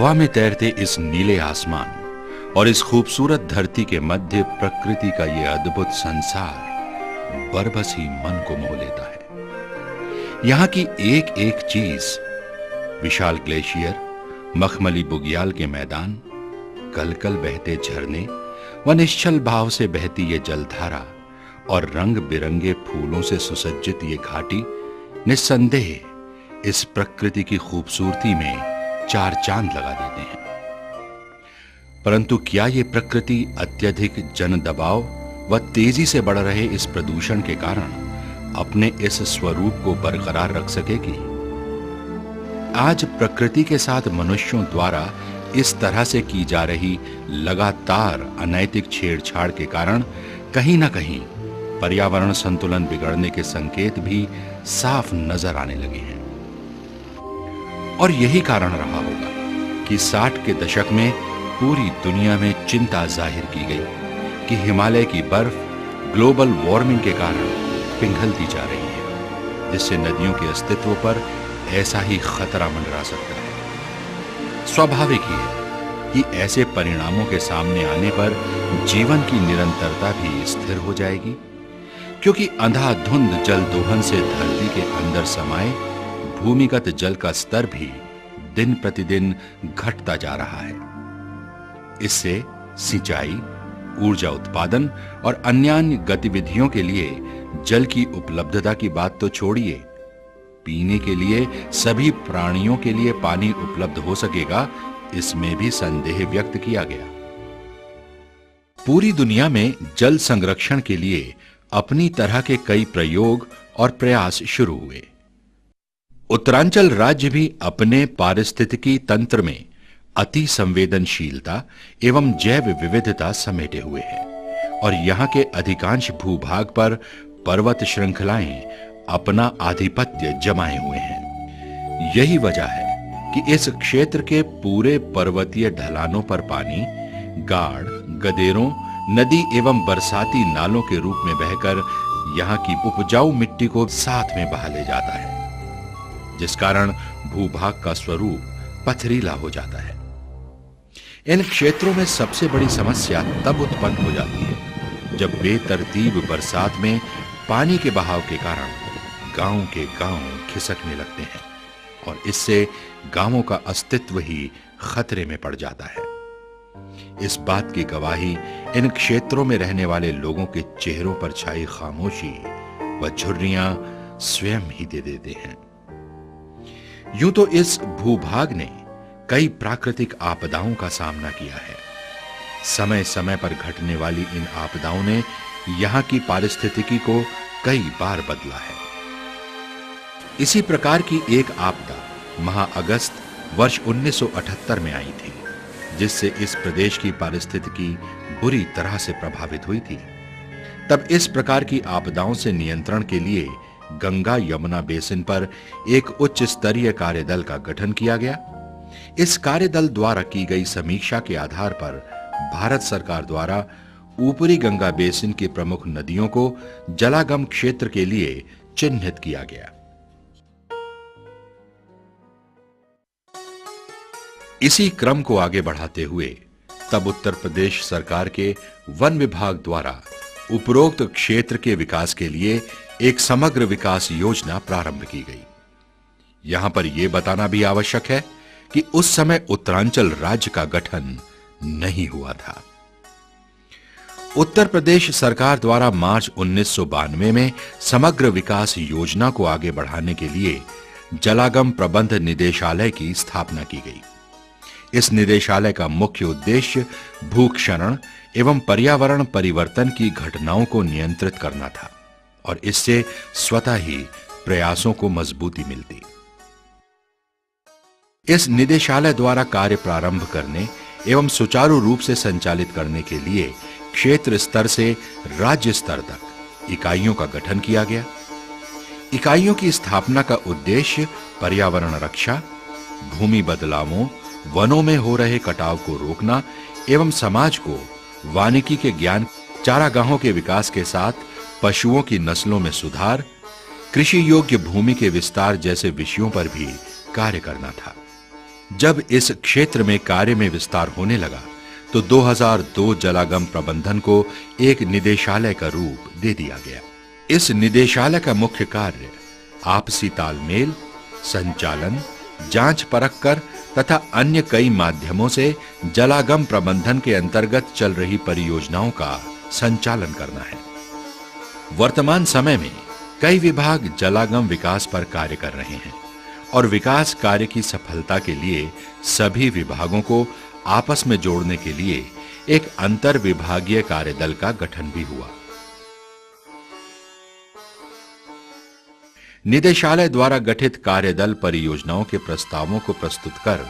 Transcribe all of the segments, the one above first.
हवा में तैरते इस नीले आसमान और इस खूबसूरत धरती के मध्य प्रकृति का यह अद्भुत संसार बरबस ही मन को मोह लेता है। यहां की एक एक चीज, विशाल ग्लेशियर, मखमली बुग्याल के मैदान, कलकल बहते झरने व निश्चल भाव से बहती ये जलधारा और रंग बिरंगे फूलों से सुसज्जित ये घाटी निस्संदेह इस प्रकृति की खूबसूरती में चार चांद लगा देते हैं। परंतु क्या ये प्रकृति अत्यधिक जन दबाव व तेजी से बढ़ रहे इस प्रदूषण के कारण अपने इस स्वरूप को बरकरार रख सकेगी? आज प्रकृति के साथ मनुष्यों द्वारा इस तरह से की जा रही लगातार अनैतिक छेड़छाड़ के कारण कहीं ना कहीं पर्यावरण संतुलन बिगड़ने के संकेत भी साफ नजर आने लगे हैं। और यही कारण रहा होगा कि 60 के दशक में पूरी दुनिया में चिंता जाहिर की गई कि हिमालय की बर्फ ग्लोबल वार्मिंग के कारण पिघलती जा रही है, जिससे नदियों के अस्तित्व पर ऐसा ही खतरा मंडरा सकता है। स्वाभाविक ही है कि ऐसे परिणामों के सामने आने पर जीवन की निरंतरता भी स्थिर हो जाएगी, क्योंकि अंधाधुंध जल दोहन से धरती के अंदर समाये भूमिगत जल का स्तर भी दिन प्रतिदिन घटता जा रहा है। इससे सिंचाई, ऊर्जा उत्पादन और अन्य गतिविधियों के लिए जल की उपलब्धता की बात तो छोड़िए, पीने के लिए सभी प्राणियों के लिए पानी उपलब्ध हो सकेगा, इसमें भी संदेह व्यक्त किया गया। पूरी दुनिया में जल संरक्षण के लिए अपनी तरह के कई प्रयोग और प्रयास शुरू हुए। उत्तरांचल राज्य भी अपने पारिस्थितिकी तंत्र में अति संवेदनशीलता एवं जैव विविधता समेटे हुए है और यहाँ के अधिकांश भूभाग पर पर्वत श्रृंखलाएं अपना आधिपत्य जमाए हुए हैं। यही वजह है कि इस क्षेत्र के पूरे पर्वतीय ढलानों पर पानी गाढ़, गदेरों, नदी एवं बरसाती नालों के रूप में बहकर यहाँ की उपजाऊ मिट्टी को साथ में बहा ले जाता है, जिस कारण भूभाग का स्वरूप पथरीला हो जाता है। इन क्षेत्रों में सबसे बड़ी समस्या तब उत्पन्न हो जाती है जब बेतरतीब बरसात में पानी के बहाव के कारण गांव के गांव खिसकने लगते हैं और इससे गांवों का अस्तित्व ही खतरे में पड़ जाता है। इस बात की गवाही इन क्षेत्रों में रहने वाले लोगों के चेहरों पर छाई खामोशी व झुर्रियां स्वयं ही दे देते हैं। यूं तो इस भूभाग ने कई प्राकृतिक आपदाओं का सामना किया है। समय समय पर घटने वाली इन आपदाओं ने यहां की पारिस्थितिकी को कई बार बदला है। इसी प्रकार की एक आपदा महा अगस्त वर्ष 1978 में आई थी, जिससे इस प्रदेश की पारिस्थितिकी बुरी तरह से प्रभावित हुई थी। तब इस प्रकार की आपदाओं से नियंत्रण के लिए गंगा यमुना बेसिन पर एक उच्च स्तरीय कार्यदल का गठन किया गया। इस कार्यदल द्वारा की गई समीक्षा के आधार पर भारत सरकार द्वारा ऊपरी गंगा बेसिन की प्रमुख नदियों को जलागम क्षेत्र के लिए चिन्हित किया गया। इसी क्रम को आगे बढ़ाते हुए तब उत्तर प्रदेश सरकार के वन विभाग द्वारा उपरोक्त क्षेत्र के विकास के लिए एक समग्र विकास योजना प्रारंभ की गई। यहां पर यह बताना भी आवश्यक है कि उस समय उत्तरांचल राज्य का गठन नहीं हुआ था। उत्तर प्रदेश सरकार द्वारा मार्च 1992 में समग्र विकास योजना को आगे बढ़ाने के लिए जलागम प्रबंध निदेशालय की स्थापना की गई। इस निदेशालय का मुख्य उद्देश्य भूक्षरण एवं पर्यावरण परिवर्तन की घटनाओं को नियंत्रित करना था और इससे स्वतः ही प्रयासों को मजबूती मिलती। इस निदेशालय द्वारा कार्य प्रारंभ करने एवं सुचारू रूप से संचालित करने के लिए क्षेत्र स्तर से राज्य स्तर तक इकाइयों का गठन किया गया। इकाइयों की स्थापना का उद्देश्य पर्यावरण रक्षा, भूमि बदलावों, वनों में हो रहे कटाव को रोकना एवं समाज को वानिकी के ज्ञान, चारागाहों के विकास के साथ पशुओं की नस्लों में सुधार, कृषि योग्य भूमि के विस्तार जैसे विषयों पर भी कार्य करना था। जब इस क्षेत्र में कार्य में विस्तार होने लगा तो 2002 जलागम प्रबंधन को एक निदेशालय का रूप दे दिया गया। इस निदेशालय का मुख्य कार्य आपसी तालमेल, संचालन, जांच परख कर तथा अन्य कई माध्यमों से जलागम प्रबंधन के अंतर्गत चल रही परियोजनाओं का संचालन करना है। वर्तमान समय में कई विभाग जलागम विकास पर कार्य कर रहे हैं और विकास कार्य की सफलता के लिए सभी विभागों को आपस में जोड़ने के लिए एक अंतर विभागीय कार्यदल का गठन भी हुआ। निदेशालय द्वारा गठित कार्यदल परियोजनाओं के प्रस्तावों को प्रस्तुत कर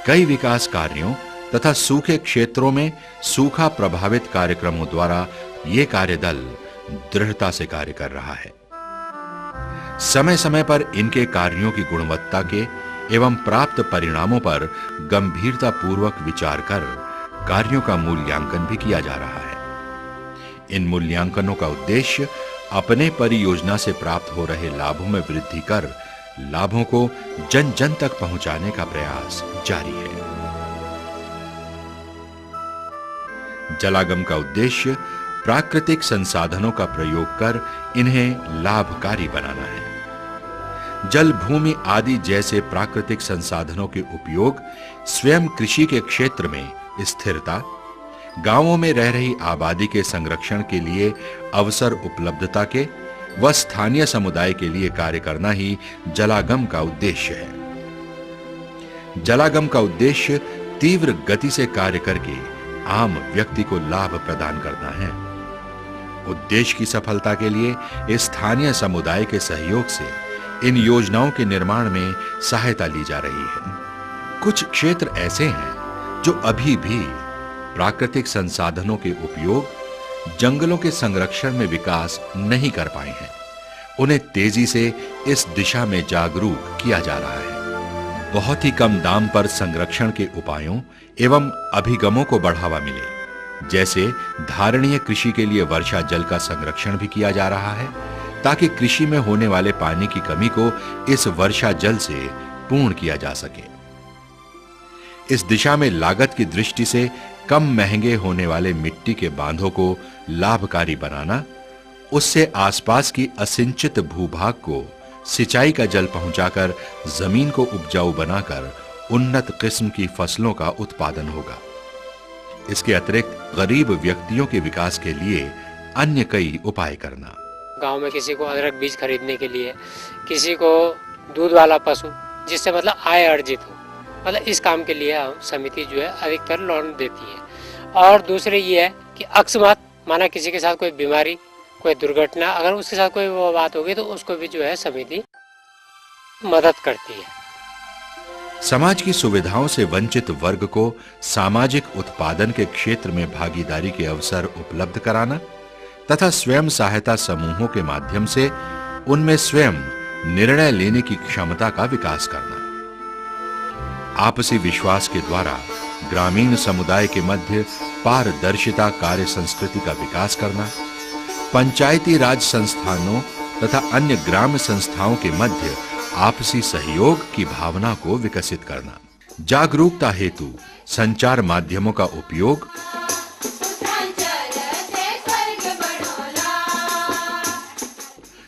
कई विकास कार्यों तथा सूखे क्षेत्रों में सूखा प्रभावित कार्यक्रमों द्वारा यह कार्यदल दृढ़ता से कार्य कर रहा है। समय समय पर इनके कार्यों की गुणवत्ता के एवं प्राप्त परिणामों पर गंभीरता पूर्वक विचार कर कार्यों का मूल्यांकन भी किया जा रहा है। इन मूल्यांकनों का उद्देश्य अपने परियोजना से प्राप्त हो रहे लाभों में वृद्धि कर लाभों को जन जन तक पहुंचाने का प्रयास जारी है। जलागम का उद्देश्य प्राकृतिक संसाधनों का प्रयोग कर इन्हें लाभकारी बनाना है। जल, भूमि आदि जैसे प्राकृतिक संसाधनों के उपयोग स्वयं कृषि के क्षेत्र में स्थिरता, गांवों में रह रही आबादी के संरक्षण के लिए अवसर उपलब्धता के व स्थानीय समुदाय के लिए कार्य करना ही जलागम का उद्देश्य है। जलागम का उद्देश्य तीव्र गति से कार्य करके आम व्यक्ति को लाभ प्रदान करना है। उद्देश्य की सफलता के लिए स्थानीय समुदाय के सहयोग से इन योजनाओं के निर्माण में सहायता ली जा रही है। कुछ क्षेत्र ऐसे हैं जो अभी भी प्राकृतिक संसाधनों के उपयोग, जंगलों के संरक्षण में विकास नहीं कर पाए हैं। उन्हें तेजी से इस दिशा में जागरूक किया जा रहा है। बहुत ही कम दाम पर संरक्षण के उपायों एवं अभिगमों को बढ़ावा मिले, जैसे धारणीय कृषि के लिए वर्षा जल का संरक्षण भी किया जा रहा है ताकि कृषि में होने वाले पानी की कमी को इस वर्षा जल से पूर्ण किया जा सके। इस दिशा में लागत की दृष्टि से कम महंगे होने वाले मिट्टी के बांधों को लाभकारी बनाना, उससे आसपास की असिंचित भूभाग को सिंचाई का जल पहुंचाकर जमीन को उपजाऊ बनाकर उन्नत किस्म की फसलों का उत्पादन होगा। इसके अतिरिक्त गरीब व्यक्तियों के विकास के लिए अन्य कई उपाय करना। गांव में किसी को अदरक बीज खरीदने के लिए, किसी को दूध वाला पशु, जिससे मतलब आय अर्जित हो, मतलब इस काम के लिए समिति जो है अधिकतर लोन देती है। और दूसरे ये है कि अकस्मात माना किसी के साथ कोई बीमारी, कोई दुर्घटना, अगर उसके साथ कोई वो बात होगी तो उसको भी जो है समिति मदद करती है। समाज की सुविधाओं से वंचित वर्ग को सामाजिक उत्पादन के क्षेत्र में भागीदारी के अवसर उपलब्ध कराना तथा स्वयं सहायता समूहों के माध्यम से उनमें स्वयं निर्णय लेने की क्षमता का विकास करना। आपसी विश्वास के द्वारा ग्रामीण समुदाय के मध्य पारदर्शिता कार्य संस्कृति का विकास करना, पंचायती राज संस्थानों तथा अन्य ग्राम्य संस्थाओं के मध्य आपसी सहयोग की भावना को विकसित करना। जागरूकता हेतु संचार माध्यमों का उपयोग,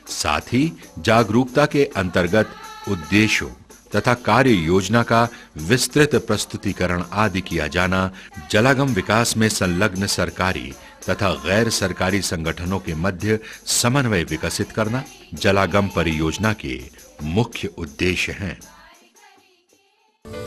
साथ ही जागरूकता के अंतर्गत उद्देश्यों तथा कार्य योजना का विस्तृत प्रस्तुतिकरण आदि किया जाना जलागम विकास में संलग्न सरकारी तथा गैर सरकारी संगठनों के मध्य समन्वय विकसित करना जलागम परियोजना के मुख्य उद्देश्य हैं।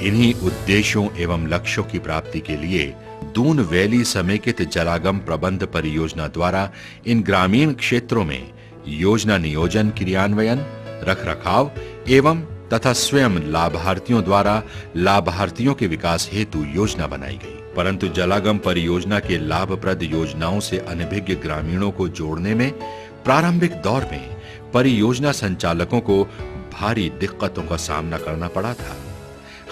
इन्हीं उद्देश्यों एवं लक्ष्यों की प्राप्ति के लिए दून वैली समेकित जलागम प्रबंध परियोजना द्वारा इन ग्रामीण क्षेत्रों में योजना नियोजन, क्रियान्वयन, रखरखाव एवं तथा स्वयं लाभार्थियों द्वारा लाभार्थियों के विकास हेतु योजना बनाई गई। परंतु जलागम परियोजना के लाभप्रद योजनाओं से अनभिज्ञ ग्रामीणों को जोड़ने में प्रारंभिक दौर में परियोजना संचालकों को भारी दिक्कतों का सामना करना पड़ा था।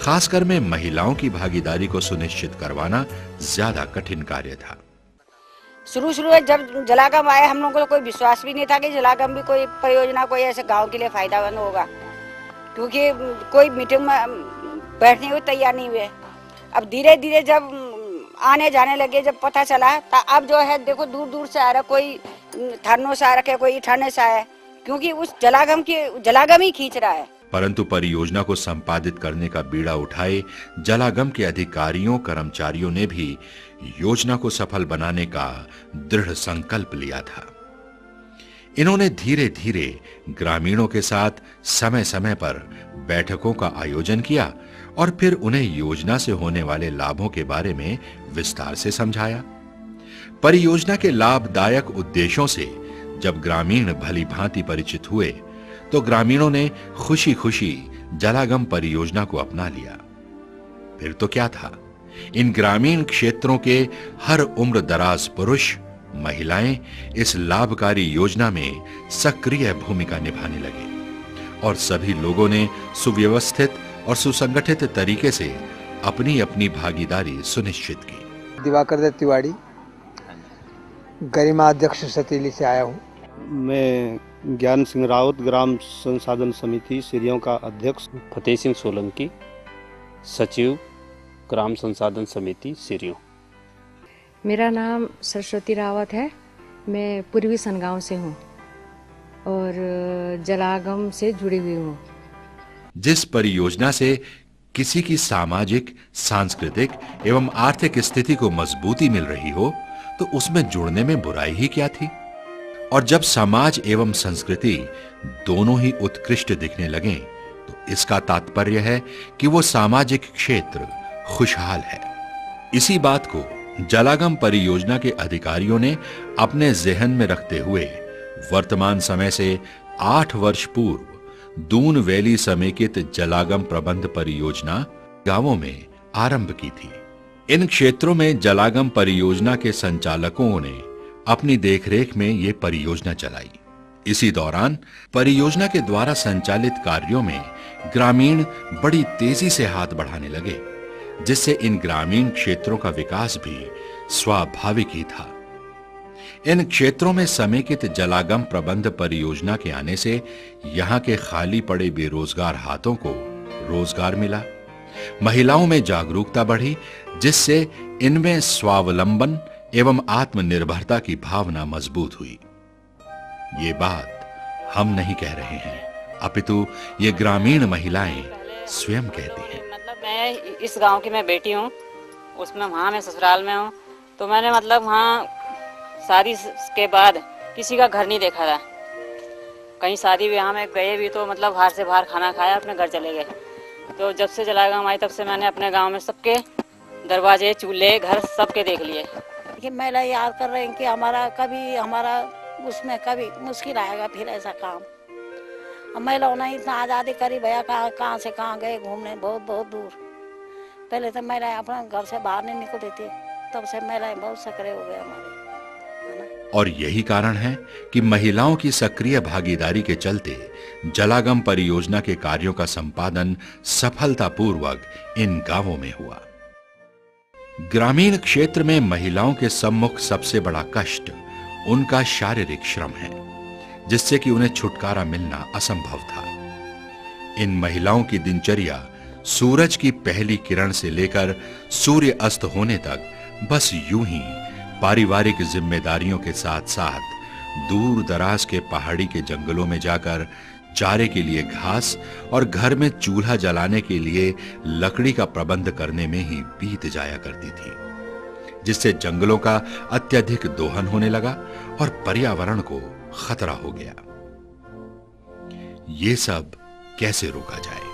खासकर में महिलाओं की भागीदारी को सुनिश्चित करवाना ज्यादा कठिन कार्य था। शुरू में जब जलागम आए हम लोगों को कोई विश्वास भी नहीं था कि जलागम भी कोई परियोजना कोई ऐसे गांव के लिए फायदामंद होगा, क्योंकि कोई मीटिंग में बैठने को तैयार नहीं हुए। अब धीरे धीरे जब आने जाने लगे, जब पता चला, तो अब जो है देखो दूर दूर से आ रहा, कोई थानों से आ रखे, कोई इठाने से आया, क्योंकि उस जलागम ही खींच रहा है। परंतु परियोजना को संपादित करने का बीड़ा उठाए जलागम के अधिकारियों कर्मचारियों ने भी योजना को सफल बनाने का दृढ़ संकल्प लिया था। इन्होंने धीरे धीरे ग्रामीणों के साथ समय समय पर बैठकों का आयोजन किया और फिर उन्हें योजना से होने वाले लाभों के बारे में विस्तार से समझाया। परियोजना के लाभदायक उद्देश्यों से जब ग्रामीण भली भांति परिचित हुए तो ग्रामीणों ने खुशी खुशी जलागम परियोजना को अपना लिया। फिर तो क्या था, इन ग्रामीण क्षेत्रों के हर उम्र दराज पुरुष महिलाएं इस लाभकारी योजना में सक्रिय भूमिका निभाने लगे और सभी लोगों ने सुव्यवस्थित और सुसंगठित तरीके से अपनी अपनी भागीदारी सुनिश्चित की। दिवाकर दत्त तिवारी, गरिमा अध्यक्ष सतीली से आया हूँ। मैं ज्ञान सिंह रावत, ग्राम संसाधन समिति सिरियों का अध्यक्ष। फतेह सिंह सोलंकी, सचिव, ग्राम संसाधन समिति सिरियों। मेरा नाम सरस्वती रावत है, मैं पूर्वी सनगांव से हूँ और जलागम से जुड़ी हुई हूँ। जिस परियोजना से किसी की सामाजिक, सांस्कृतिक एवं आर्थिक स्थिति को मजबूती मिल रही हो तो उसमें जुड़ने में बुराई ही क्या थी। और जब समाज एवं संस्कृति दोनों ही उत्कृष्ट दिखने लगें तो इसका तात्पर्य है कि वो सामाजिक क्षेत्र खुशहाल है। इसी बात को जलागम परियोजना के अधिकारियों ने अपने ज़हन में रखते हुए वर्तमान समय से 8 वर्ष पूर्व दून वैली समेकित जलागम प्रबंध परियोजना गांवों में आरंभ की थी। इन क्षेत्रों में जलागम परियोजना के संचालकों ने अपनी देखरेख में ये परियोजना चलाई। इसी दौरान परियोजना के द्वारा संचालित कार्यों में ग्रामीण बड़ी तेजी से हाथ बढ़ाने लगे, जिससे इन ग्रामीण क्षेत्रों का विकास भी स्वाभाविक ही था। इन क्षेत्रों में समेकित जलागम प्रबंध परियोजना के आने से यहाँ के खाली पड़े बेरोजगार हाथों को रोजगार मिला, महिलाओं में जागरूकता बढ़ी, जिससे इनमें स्वावलंबन एवं आत्मनिर्भरता की भावना मजबूत हुई। ये बात हम नहीं कह रहे हैं, अपितु ये ग्रामीण महिलाएं स्वयं कहती हैं। मतलब मैं इस गांव की मैं बेटी हूँ, उसमें वहाँ मैं ससुराल में हूँ, तो मैंने मतलब वहाँ शादी के बाद किसी का घर नहीं देखा था। कहीं शादी ब्याह में गए भी तो मतलब बाहर से बाहर खाना खाया, अपने घर चले गए। तो जब से जलागम आई तब से मैंने अपने गांव में सबके दरवाजे, चूल्हे, घर सबके देख लिए। कि महिला याद कर रहे हैं कि हमारा उसमें कभी मुश्किल आएगा फिर ऐसा काम। अब महिलाओं ने इतना आज़ादी करी, भैया कहाँ से कहाँ गए घूमने, बहुत बहुत दूर। पहले तो महिलाएं अपने घर से बाहर नहीं निकलती थी, तब से महिलाएं बहुत सक्रिय हो गए हमारे। और यही कारण है कि महिलाओं की सक्रिय भागीदारी के चलते जलागम परियोजना के कार्यों का संपादन सफलतापूर्वक इन गांवों में हुआ। ग्रामीण क्षेत्र में महिलाओं के सम्मुख सबसे बड़ा कष्ट उनका शारीरिक श्रम है, जिससे कि उन्हें छुटकारा मिलना असंभव था। इन महिलाओं की दिनचर्या सूरज की पहली किरण से लेकर सूर्य अस्त होने तक बस यूं ही पारिवारिक जिम्मेदारियों के साथ साथ दूर दराज के पहाड़ी के जंगलों में जाकर चारे के लिए घास और घर में चूल्हा जलाने के लिए लकड़ी का प्रबंध करने में ही बीत जाया करती थी, जिससे जंगलों का अत्यधिक दोहन होने लगा और पर्यावरण को खतरा हो गया। ये सब कैसे रोका जाए?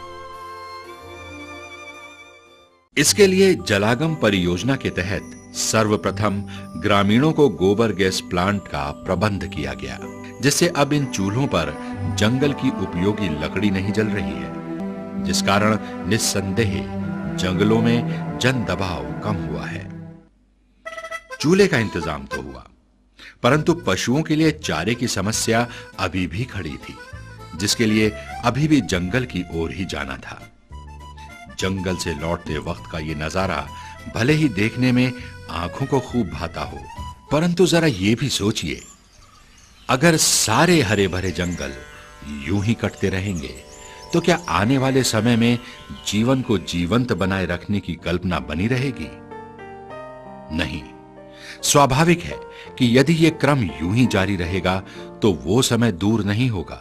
इसके लिए जलागम परियोजना के तहत सर्वप्रथम ग्रामीणों को गोबर गैस प्लांट का प्रबंध किया गया, जिससे अब इन चूल्हों पर जंगल की उपयोगी लकड़ी नहीं जल रही है, जिस कारण निस्संदेह जंगलों में जन दबाव कम हुआ है। चूल्हे का इंतजाम तो हुआ, परंतु पशुओं के लिए चारे की समस्या अभी भी खड़ी थी, जिसके लिए अभी भी जंगल की ओर ही जाना था। जंगल से लौटते वक्त का ये नजारा भले ही देखने में आंखों को खूब भाता हो, परंतु जरा ये भी सोचिए, अगर सारे हरे भरे जंगल यूं ही कटते रहेंगे तो क्या आने वाले समय में जीवन को जीवंत बनाए रखने की कल्पना बनी रहेगी? नहीं। स्वाभाविक है कि यदि यह क्रम यूं ही जारी रहेगा तो वो समय दूर नहीं होगा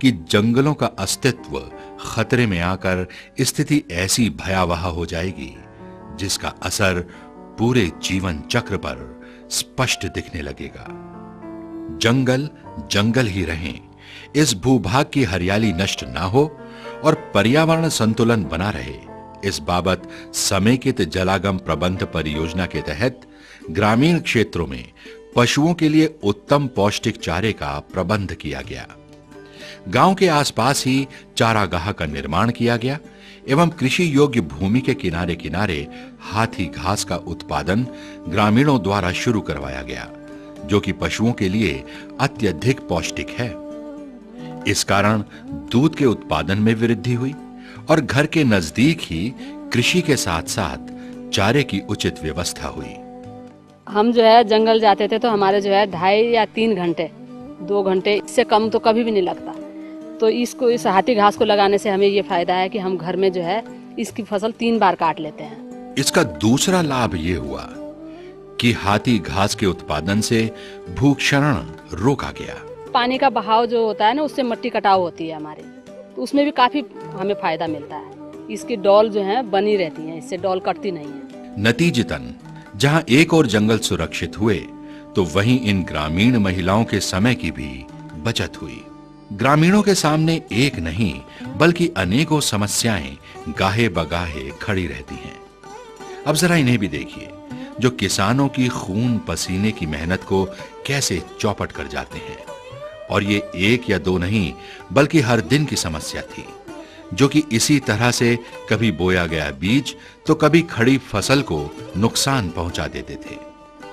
कि जंगलों का अस्तित्व खतरे में आकर स्थिति ऐसी भयावह हो जाएगी जिसका असर पूरे जीवन चक्र पर स्पष्ट दिखने लगेगा। जंगल जंगल ही रहें, इस भूभाग की हरियाली नष्ट ना हो और पर्यावरण संतुलन बना रहे, इस बाबत समेकित जलागम प्रबंध परियोजना के तहत ग्रामीण क्षेत्रों में पशुओं के लिए उत्तम पौष्टिक चारे का प्रबंध किया गया। गांव के आसपास ही चारागाह का निर्माण किया गया एवं कृषि योग्य भूमि के किनारे किनारे हाथी घास का उत्पादन ग्रामीणों द्वारा शुरू करवाया गया, जो कि पशुओं के लिए अत्यधिक पौष्टिक है। इस कारण दूध के उत्पादन में वृद्धि हुई और घर के नजदीक ही कृषि के साथ साथ चारे की उचित व्यवस्था हुई। हम जो है जंगल जाते थे तो हमारे जो है 2.5 या 3 घंटे 2 घंटे इससे कम तो कभी भी नहीं लगता। तो इस हाथी घास को लगाने से हमें ये फायदा है कि हम घर में जो है इसकी फसल 3 बार काट लेते हैं। इसका दूसरा लाभ ये हुआ कि हाथी घास के उत्पादन से भूक्षरण रोका गया। पानी का बहाव जो होता है ना, उससे मिट्टी कटाव होती है हमारी, तो उसमें भी काफी हमें फायदा मिलता है। इसकी डॉल जो है बनी रहती है, इससे डॉल कटती नहीं है। नतीजतन जहां एक और जंगल सुरक्षित हुए तो वहीं इन ग्रामीण महिलाओं के समय की भी बचत हुई। ग्रामीणों के सामने एक नहीं बल्कि अनेकों समस्याएं गाहे बगाहे खड़ी रहती हैं। अब जरा इन्हें भी देखिए, जो किसानों की खून पसीने की मेहनत को कैसे चौपट कर जाते हैं। और ये 1 या 2 नहीं बल्कि हर दिन की समस्या थी, जो कि इसी तरह से कभी बोया गया बीज तो कभी खड़ी फसल को नुकसान पहुंचा देते थे,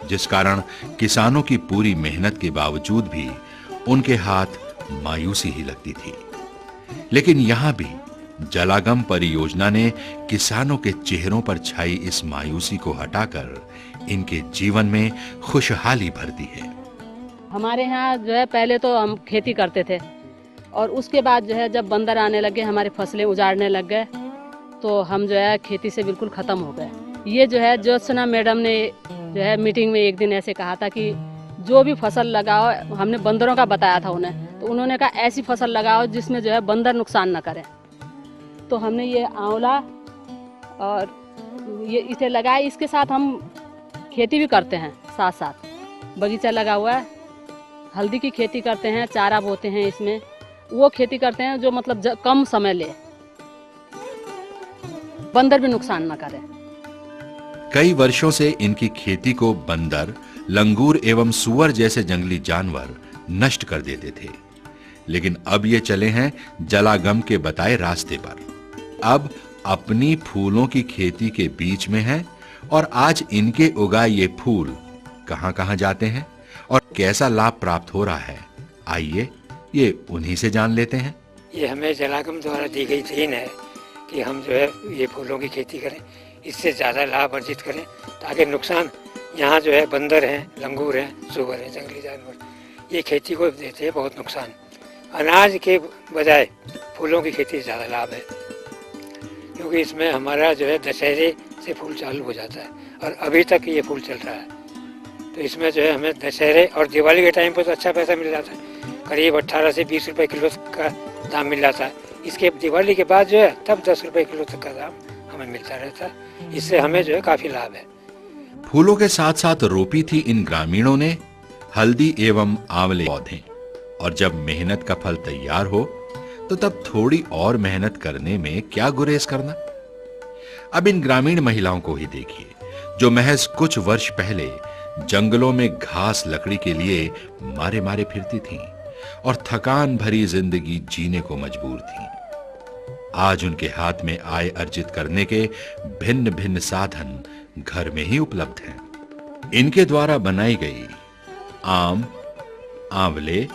जिस कारण किसानों की पूरी मेहनत के बावजूद भी उनके हाथ मायूसी ही लगती थी। लेकिन यहां भी जलागम परियोजना ने किसानों के चेहरों पर छाई इस मायूसी को हटाकर इनके जीवन में खुशहाली भर दी है। हमारे यहाँ जो है पहले तो हम खेती करते थे और उसके बाद जो है जब बंदर आने लगे, हमारी फसलें उजाड़ने लग गए, तो हम जो है खेती से बिल्कुल ख़त्म हो गए। ये जो है ज्योत्सना मैडम ने जो है मीटिंग में एक दिन ऐसे कहा था कि जो भी फसल लगाओ, हमने बंदरों का बताया था उन्हें, तो उन्होंने कहा ऐसी फसल लगाओ जिसमें जो है बंदर नुकसान न करें। तो हमने ये आंवला और ये इसे लगाया। इसके साथ हम खेती भी करते हैं, साथ साथ बगीचा लगा हुआ है, हल्दी की खेती करते हैं, चारा बोते हैं, इसमें वो खेती करते हैं जो मतलब कम समय ले, बंदर भी नुकसान न करे। कई वर्षों से इनकी खेती को बंदर, लंगूर एवं सुअर जैसे जंगली जानवर नष्ट कर देते थे, लेकिन अब ये चले हैं जलागम के बताए रास्ते पर। अब अपनी फूलों की खेती के बीच में हैं और आज इनके उगाए ये फूल कहां-कहां जाते हैं और कैसा लाभ प्राप्त हो रहा है, आइए ये उन्हीं से जान लेते हैं। ये हमें जलागम द्वारा दी गई देन है कि हम जो है ये फूलों की खेती करें, इससे ज़्यादा लाभ अर्जित करें, ताकि नुकसान यहाँ जो है बंदर हैं, लंगूर हैं, सुअर हैं, जंगली जानवर, ये खेती को देते हैं बहुत नुकसान। अनाज के बजाय फूलों की खेती ज़्यादा लाभ है, क्योंकि इसमें हमारा जो है दशहरे से फूल चालू हो जाता है और अभी तक ये फूल चल रहा है। तो इसमें जो है हमें दशहरे और दिवाली के टाइम पर तो अच्छा पैसा मिल जाता है, करीब 18 से 20 रुपए किलो का दाम मिल जाता है। इसके दिवाली के बाद जो है तब 10 रुपए किलो तक का दाम हमें मिलता रहता है। इससे हमें जो है काफ़ी लाभ है। फूलों के साथ साथ रोपी थी इन ग्रामीणों ने हल्दी एवं आंवले पौधे, और जब मेहनत का फल तैयार हो तो तब थोड़ी और मेहनत करने में क्या गुरेज करना। अब इन ग्रामीण महिलाओं को ही देखिए, जो महज कुछ वर्ष पहले जंगलों में घास लकड़ी के लिए मारे मारे फिरती थीं और थकान भरी जिंदगी जीने को मजबूर थीं। आज उनके हाथ में आय अर्जित करने के भिन्न भिन्न साधन घर में ही उपलब्ध हैं। इनके द्वारा बनाई गई आम, आंवले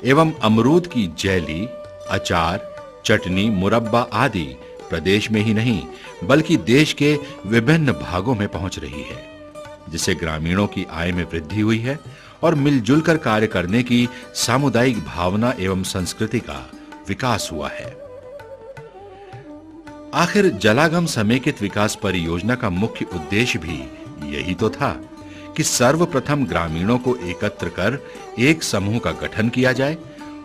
एवं अमरूद की जेली, अचार, चटनी, मुरब्बा आदि प्रदेश में ही नहीं बल्कि देश के विभिन्न भागों में पहुंच रही है, जिससे ग्रामीणों की आय में वृद्धि हुई है और मिलजुल कर कार्य करने की सामुदायिक भावना एवं संस्कृति का विकास हुआ है। आखिर जलागम समेकित विकास परियोजना का मुख्य उद्देश्य भी यही तो था कि सर्वप्रथम ग्रामीणों को एकत्र कर एक समूह का गठन किया जाए,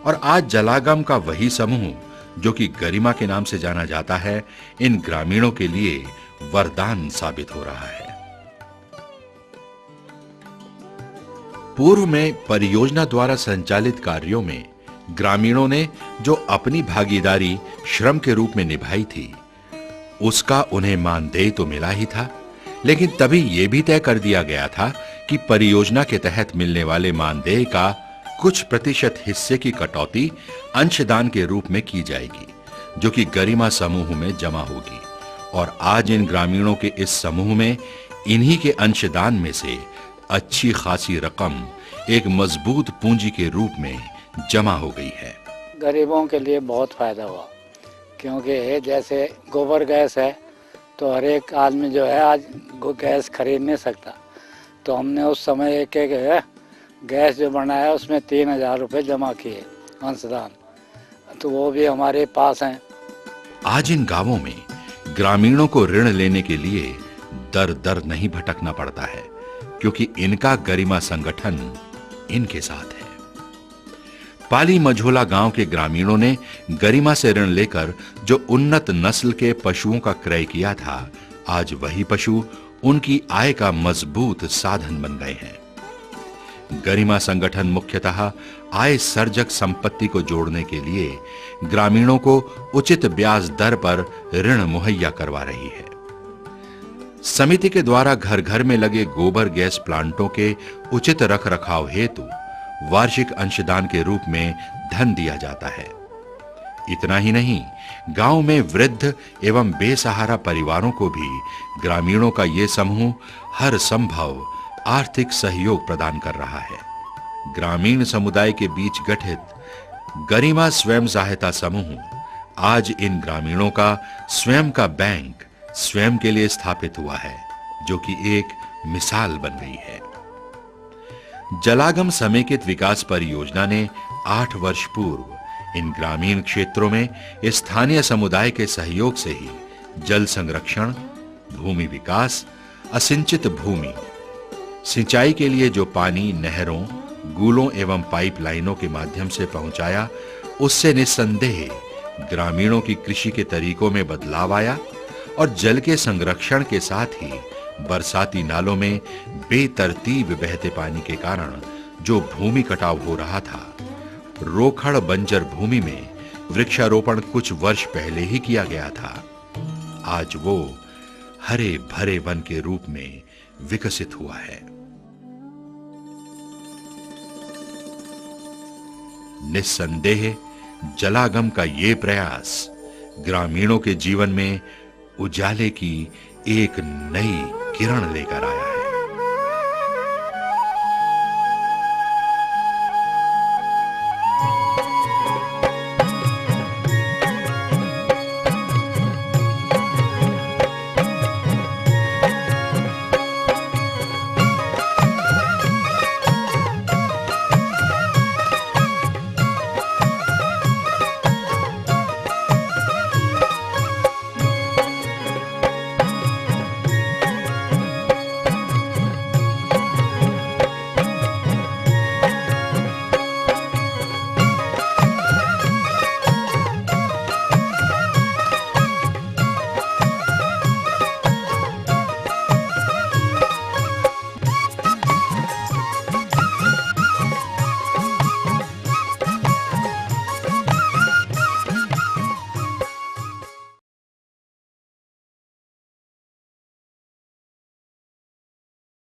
और आज जलागम का वही समूह जो कि गरिमा के नाम से जाना जाता है, इन ग्रामीणों के लिए वरदान साबित हो रहा है। पूर्व में परियोजना द्वारा संचालित कार्यों में ग्रामीणों ने जो अपनी भागीदारी श्रम के रूप में निभाई थी, उसका उन्हें मानदेय तो मिला ही था, लेकिन तभी यह भी तय कर दिया गया था कि परियोजना के तहत मिलने वाले मानदेय का कुछ प्रतिशत हिस्से की कटौती अंशदान के रूप में की जाएगी, जो कि गरिमा समूह में जमा होगी। और आज इन ग्रामीणों के इस समूह में इन्हीं के अंशदान में से अच्छी खासी रकम एक मजबूत पूंजी के रूप में जमा हो गई है। गरीबों के लिए बहुत फायदा हुआ, क्योंकि जैसे गोबर गैस है तो हर एक आदमी जो है आज गैस खरीद नहीं सकता, तो हमने उस समय एक गैस जो बनाया उसमें 3000 रुपए जमा किए अंशदान, तो वो भी हमारे पास हैं। आज इन गांवों में ग्रामीणों को ऋण लेने के लिए दर दर नहीं भटकना पड़ता है, क्योंकि इनका गरिमा संगठन इनके साथ है। पाली मझोला गांव के ग्रामीणों ने गरिमा से ऋण लेकर जो उन्नत नस्ल के पशुओं का क्रय किया था, आज वही पशु उनकी आय का मजबूत साधन बन गए हैं। गरिमा संगठन मुख्यतः आय सर्जक संपत्ति को जोड़ने के लिए ग्रामीणों को उचित ब्याज दर पर ऋण मुहैया करवा रही है। समिति के द्वारा घर घर में लगे गोबर गैस प्लांटों के उचित रखरखाव हेतु वार्षिक अंशदान के रूप में धन दिया जाता है। इतना ही नहीं, गांव में वृद्ध एवं बेसहारा परिवारों को भी ग्रामीणों का ये समूह हर संभव आर्थिक सहयोग प्रदान कर रहा है। ग्रामीण समुदाय के बीच गठित गरिमा स्वयं सहायता समूह आज इन ग्रामीणों का स्वयं का बैंक स्वयं के लिए स्थापित हुआ है, जो कि एक मिसाल बन गई है। जलागम समेकित विकास परियोजना ने 8 वर्ष पूर्व इन ग्रामीण क्षेत्रों में स्थानीय समुदाय के सहयोग से ही जल संरक्षण, भूमि विकास, असिंचित भूमि, सिंचाई के लिए जो पानी नहरों, गूलों एवं पाइपलाइनों के माध्यम से पहुंचाया, उससे निस्संदेह ग्रामीणों की कृषि के तरीकों में बदलाव आया और जल के संरक्षण के साथ ही बरसाती नालों में बेतरतीब बहते पानी के कारण जो भूमि कटाव हो रहा था, रोखड़ बंजर भूमि में वृक्षारोपण कुछ वर्ष पहले ही किया गया था, आज वो हरे भरे वन के रूप में विकसित हुआ है। निस्संदेह जलागम का ये प्रयास ग्रामीणों के जीवन में उजाले की एक नई किरण लेकर आया।